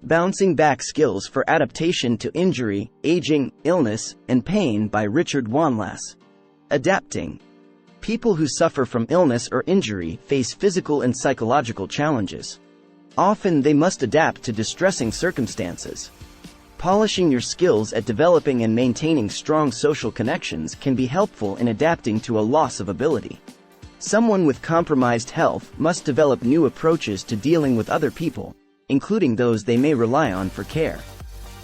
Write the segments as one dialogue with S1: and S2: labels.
S1: Bouncing Back Skills for Adaptation to Injury, Aging, Illness, and Pain by Richard Wanlass. Adapting. People who suffer from illness or injury face physical and psychological challenges. Often they must adapt to distressing circumstances. Polishing your skills at developing and maintaining strong social connections can be helpful in adapting to a loss of ability. Someone with compromised health must develop new approaches to dealing with other people, including those they may rely on for care.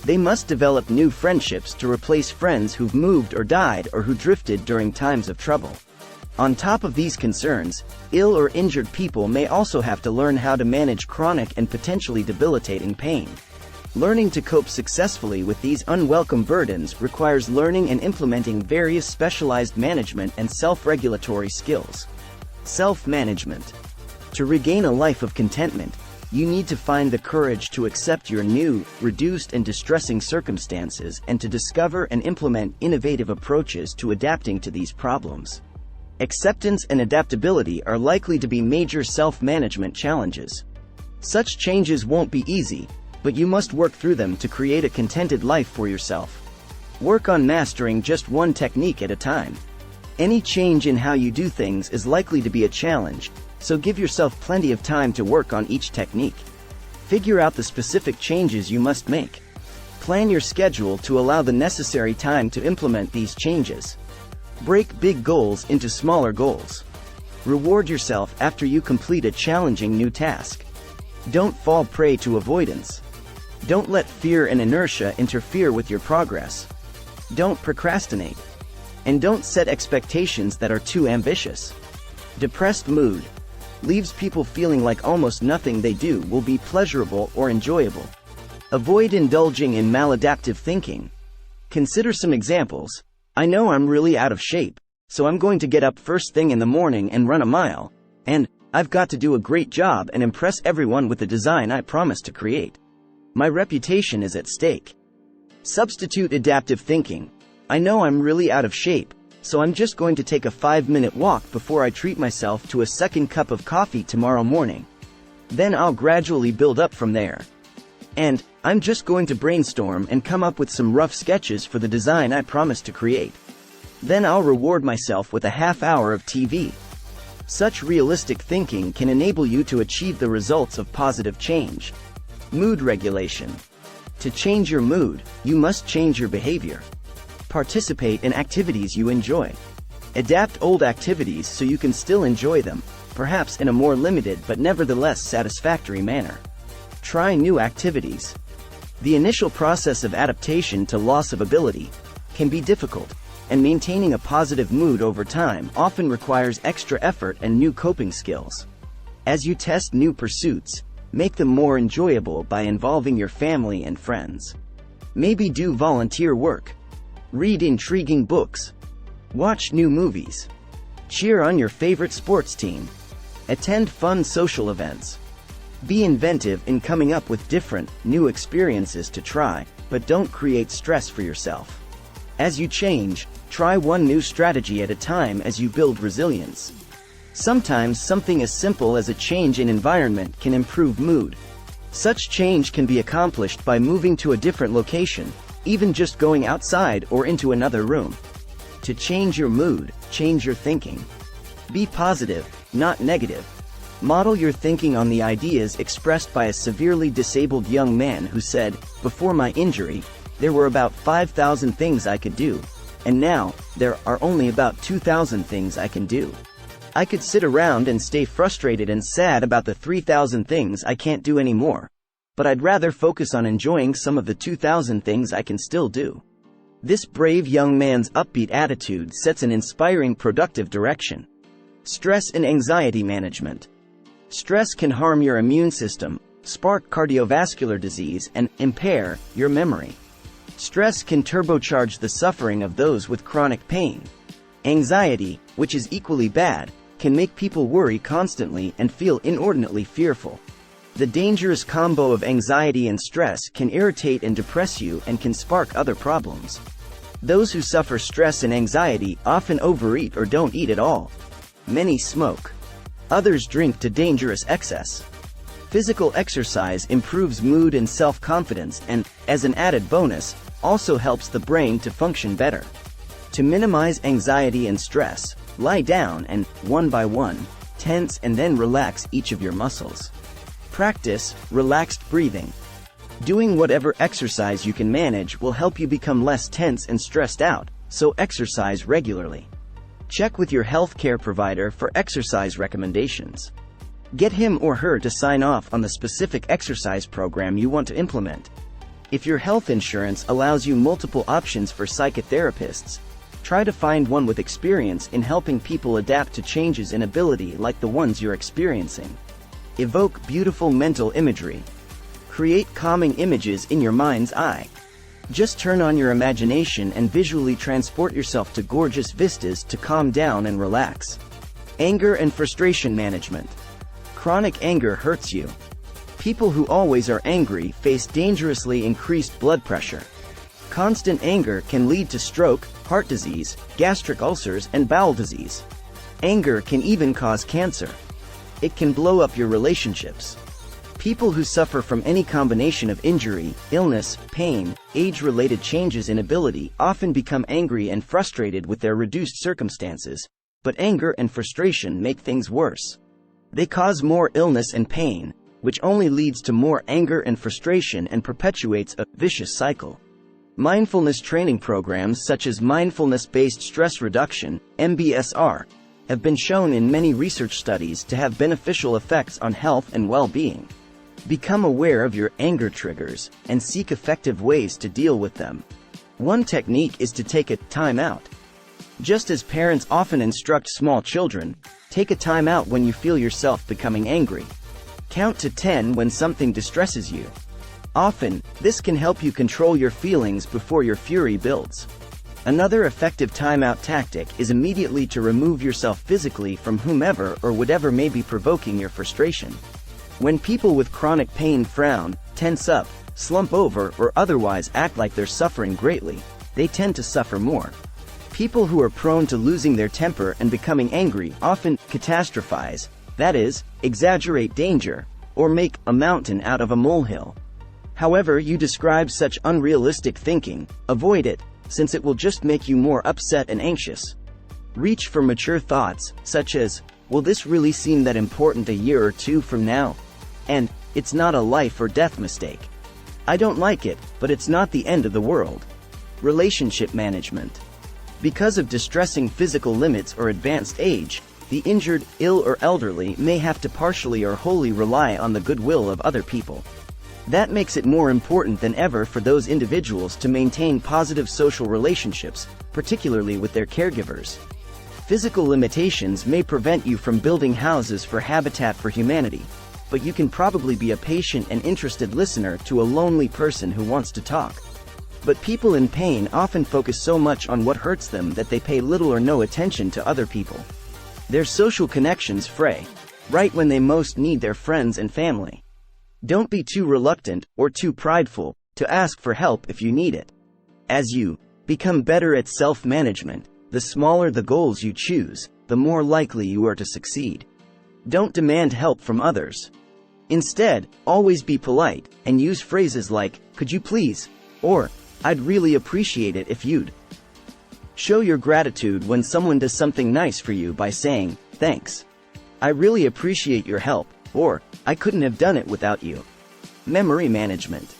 S1: They must develop new friendships to replace friends who've moved or died or who drifted during times of trouble. On top of these concerns, ill or injured people may also have to learn how to manage chronic and potentially debilitating pain. Learning to cope successfully with these unwelcome burdens requires learning and implementing various specialized management and self-regulatory skills. Self-management. To regain a life of contentment, you need to find the courage to accept your new, reduced and distressing circumstances and to discover and implement innovative approaches to adapting to these problems. Acceptance and adaptability are likely to be major self-management challenges. Such changes won't be easy, but you must work through them to create a contented life for yourself. Work on mastering just one technique at a time. Any change in how you do things is likely to be a challenge, so give yourself plenty of time to work on each technique. Figure out the specific changes you must make. Plan your schedule to allow the necessary time to implement these changes. Break big goals into smaller goals. Reward yourself after you complete a challenging new task. Don't fall prey to avoidance. Don't let fear and inertia interfere with your progress. Don't procrastinate. And don't set expectations that are too ambitious. Depressed mood leaves people feeling like almost nothing they do will be pleasurable or enjoyable. Avoid indulging in maladaptive thinking. Consider some examples. I know I'm really out of shape, so I'm going to get up first thing in the morning and run a mile, and I've got to do a great job and impress everyone with the design I promised to create. My reputation is at stake. Substitute adaptive thinking. I know I'm really out of shape, so I'm just going to take a 5-minute walk before I treat myself to a second cup of coffee tomorrow morning. Then I'll gradually build up from there. And I'm just going to brainstorm and come up with some rough sketches for the design I promised to create. Then I'll reward myself with a half hour of TV. Such realistic thinking can enable you to achieve the results of positive change. Mood regulation. To change your mood, you must change your behavior. Participate in activities you enjoy. Adapt old activities so you can still enjoy them, perhaps in a more limited but nevertheless satisfactory manner. Try new activities. The initial process of adaptation to loss of ability can be difficult, and maintaining a positive mood over time often requires extra effort and new coping skills. As you test new pursuits, make them more enjoyable by involving your family and friends. Maybe do volunteer work. Read intriguing books. Watch new movies. Cheer on your favorite sports team. Attend fun social events. Be inventive in coming up with different, new experiences to try, but don't create stress for yourself. As you change, try one new strategy at a time as you build resilience. Sometimes something as simple as a change in environment can improve mood. Such change can be accomplished by moving to a different location, even just going outside or into another room. To change your mood, change your thinking. Be positive, not negative. Model your thinking on the ideas expressed by a severely disabled young man who said, "Before my injury, there were about 5,000 things I could do, and now, there are only about 2,000 things I can do. I could sit around and stay frustrated and sad about the 3,000 things I can't do anymore. But I'd rather focus on enjoying some of the 2,000 things I can still do." This brave young man's upbeat attitude sets an inspiring productive direction. Stress and anxiety management. Stress can harm your immune system, spark cardiovascular disease, and impair your memory. Stress can turbocharge the suffering of those with chronic pain. Anxiety, which is equally bad, can make people worry constantly and feel inordinately fearful. The dangerous combo of anxiety and stress can irritate and depress you and can spark other problems. Those who suffer stress and anxiety often overeat or don't eat at all. Many smoke. Others drink to dangerous excess. Physical exercise improves mood and self-confidence and, as an added bonus, also helps the brain to function better. To minimize anxiety and stress, lie down and, one by one, tense and then relax each of your muscles. Practice relaxed breathing. Doing whatever exercise you can manage will help you become less tense and stressed out, so exercise regularly. Check with your healthcare provider for exercise recommendations. Get him or her to sign off on the specific exercise program you want to implement. If your health insurance allows you multiple options for psychotherapists, try to find one with experience in helping people adapt to changes in ability like the ones you're experiencing. Evoke beautiful mental imagery. Create calming images in your mind's eye. Just turn on your imagination and visually transport yourself to gorgeous vistas to calm down and relax. Anger and frustration management. Chronic anger hurts you. People who always are angry face dangerously increased blood pressure. Constant anger can lead to stroke, heart disease, gastric ulcers, and bowel disease. Anger can even cause cancer. It can blow up your relationships. People who suffer from any combination of injury, illness, pain, age-related changes in ability often become angry and frustrated with their reduced circumstances, but anger and frustration make things worse. They cause more illness and pain, which only leads to more anger and frustration and perpetuates a vicious cycle. Mindfulness training programs such as mindfulness-based stress reduction, MBSR, have been shown in many research studies to have beneficial effects on health and well-being. Become aware of your anger triggers and seek effective ways to deal with them. One technique is to take a time out. Just as parents often instruct small children, take a time out when you feel yourself becoming angry. Count to 10 when something distresses you. Often, this can help you control your feelings before your fury builds. Another effective timeout tactic is immediately to remove yourself physically from whomever or whatever may be provoking your frustration. When people with chronic pain frown, tense up, slump over, or otherwise act like they're suffering greatly, they tend to suffer more. People who are prone to losing their temper and becoming angry often catastrophize, that is, exaggerate danger, or make a mountain out of a molehill. However you describe such unrealistic thinking, avoid it, since it will just make you more upset and anxious. Reach for mature thoughts, such as, will this really seem that important a year or two from now? And, it's not a life or death mistake. I don't like it, but it's not the end of the world. Relationship management. Because of distressing physical limits or advanced age, the injured, ill, or elderly may have to partially or wholly rely on the goodwill of other people. That makes it more important than ever for those individuals to maintain positive social relationships, particularly with their caregivers. Physical limitations may prevent you from building houses for Habitat for Humanity, but you can probably be a patient and interested listener to a lonely person who wants to talk. But people in pain often focus so much on what hurts them that they pay little or no attention to other people. Their social connections fray, right when they most need their friends and family. Don't be too reluctant, or too prideful, to ask for help if you need it. As you become better at self-management, the smaller the goals you choose, the more likely you are to succeed. Don't demand help from others. Instead, always be polite, and use phrases like, "Could you please?" or, "I'd really appreciate it if you'd." Show your gratitude when someone does something nice for you by saying, "Thanks. I really appreciate your help," or, "I couldn't have done it without you." Memory management.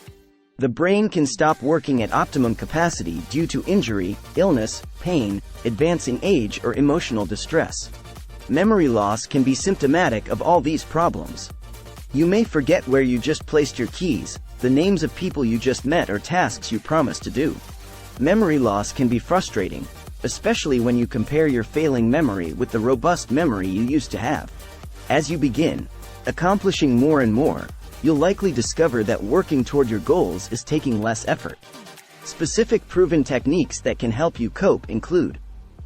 S1: The brain can stop working at optimum capacity due to injury, illness, pain, advancing age, or emotional distress. Memory loss can be symptomatic of all these problems. You may forget where you just placed your keys, the names of people you just met, or tasks you promised to do. Memory loss can be frustrating, especially when you compare your failing memory with the robust memory you used to have. As you begin accomplishing more and more, you'll likely discover that working toward your goals is taking less effort. Specific proven techniques that can help you cope include: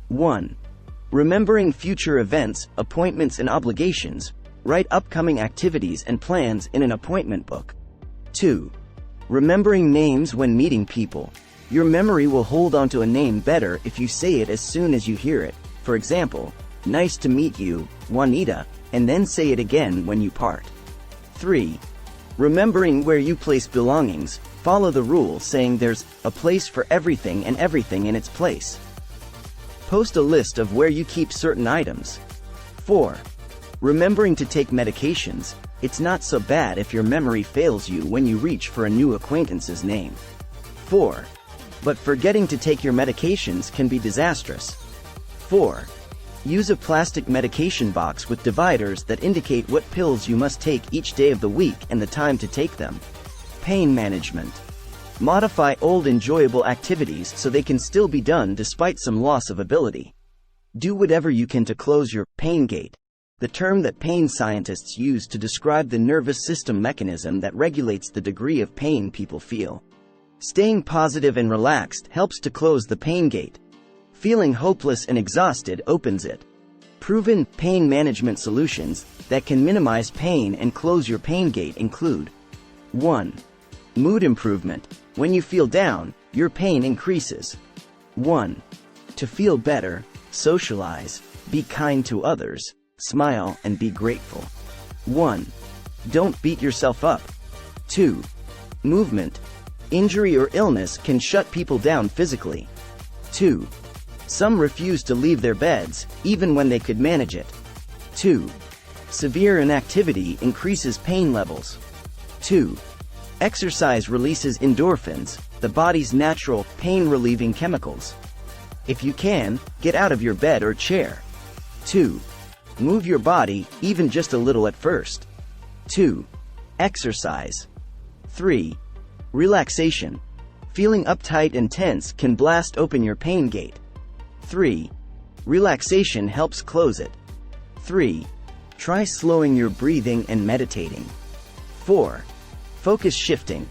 S1: 1. Remembering future events, appointments, and obligations. Write upcoming activities and plans in an appointment book. 2. Remembering names when meeting people. Your memory will hold onto a name better if you say it as soon as you hear it. For example, "Nice to meet you, Juanita," and then say it again when you part. 3. Remembering where you place belongings. Follow the rule saying there's a place for everything and everything in its place. Post a list of where you keep certain items. 4. Remembering to take medications. It's not so bad if your memory fails you when you reach for a new acquaintance's name. 4. But forgetting to take your medications can be disastrous. 4. Use a plastic medication box with dividers that indicate what pills you must take each day of the week and the time to take them. Pain management. Modify old enjoyable activities so they can still be done despite some loss of ability. Do whatever you can to close your pain gate, the term that pain scientists use to describe the nervous system mechanism that regulates the degree of pain people feel. Staying positive and relaxed helps to close the pain gate. Feeling hopeless and exhausted opens it. Proven pain management solutions that can minimize pain and close your pain gate include: 1. Mood improvement. When you feel down, your pain increases. 1. To feel better, socialize, be kind to others, smile and be grateful. 1. Don't beat yourself up. 2. Movement. Injury or illness can shut people down physically. 2. Some refuse to leave their beds, even when they could manage it. 2. Severe inactivity increases pain levels. 2. Exercise releases endorphins, the body's natural, pain-relieving chemicals. If you can, get out of your bed or chair. 2. Move your body, even just a little at first. 2. Exercise. 3. Relaxation. Feeling uptight and tense can blast open your pain gate. 3. Relaxation helps close it. 3. Try slowing your breathing and meditating. 4. Focus shifting.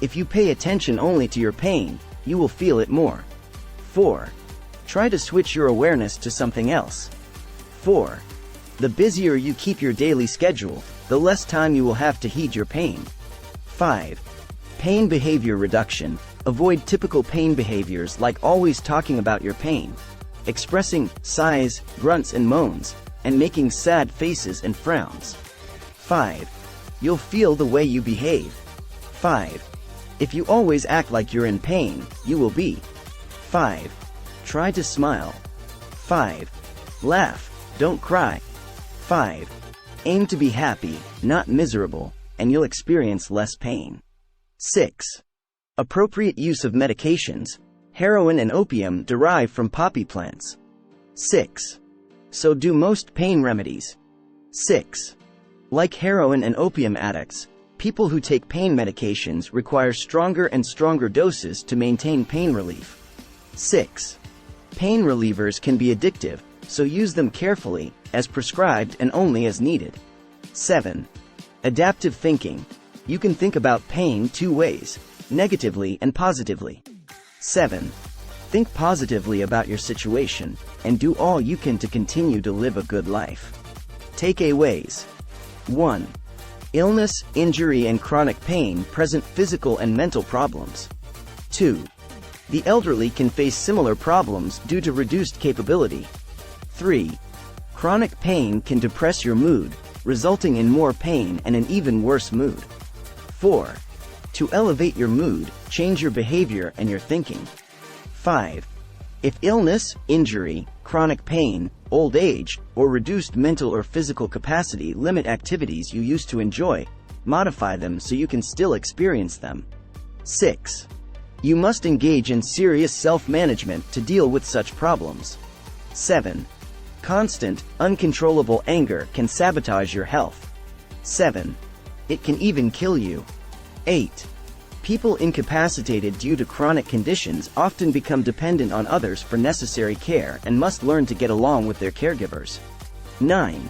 S1: If you pay attention only to your pain, you will feel it more. 4. Try to switch your awareness to something else. 4. The busier you keep your daily schedule, the less time you will have to heed your pain. 5. Pain behavior reduction. Avoid typical pain behaviors like always talking about your pain, expressing sighs, grunts and moans, and making sad faces and frowns. 5. You'll feel the way you behave. 5. If you always act like you're in pain, you will be. 5. Try to smile. 5. Laugh, don't cry. 5. Aim to be happy, not miserable, and you'll experience less pain. 6. Appropriate use of medications. Heroin and opium derive from poppy plants. 6. So do most pain remedies. 6. Like heroin and opium addicts, people who take pain medications require stronger and stronger doses to maintain pain relief. 6. Pain relievers can be addictive, so use them carefully, as prescribed and only as needed. 7. Adaptive thinking. You can think about pain two ways, negatively and positively. 7. Think positively about your situation, and do all you can to continue to live a good life. Takeaways. 1. Illness, injury and chronic pain present physical and mental problems. 2. The elderly can face similar problems due to reduced capability. 3. Chronic pain can depress your mood, resulting in more pain and an even worse mood. 4. To elevate your mood, change your behavior and your thinking. 5. If illness, injury, chronic pain, old age, or reduced mental or physical capacity limit activities you used to enjoy, modify them so you can still experience them. 6. You must engage in serious self-management to deal with such problems. 7. Constant, uncontrollable anger can sabotage your health. 7. It can even kill you. 8. People incapacitated due to chronic conditions often become dependent on others for necessary care and must learn to get along with their caregivers. 9.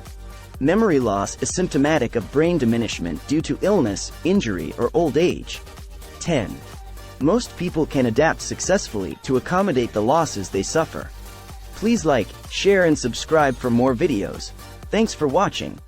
S1: Memory loss is symptomatic of brain diminishment due to illness, injury, or old age. 10. Most people can adapt successfully to accommodate the losses they suffer. Please like, share and subscribe for more videos. Thanks for watching.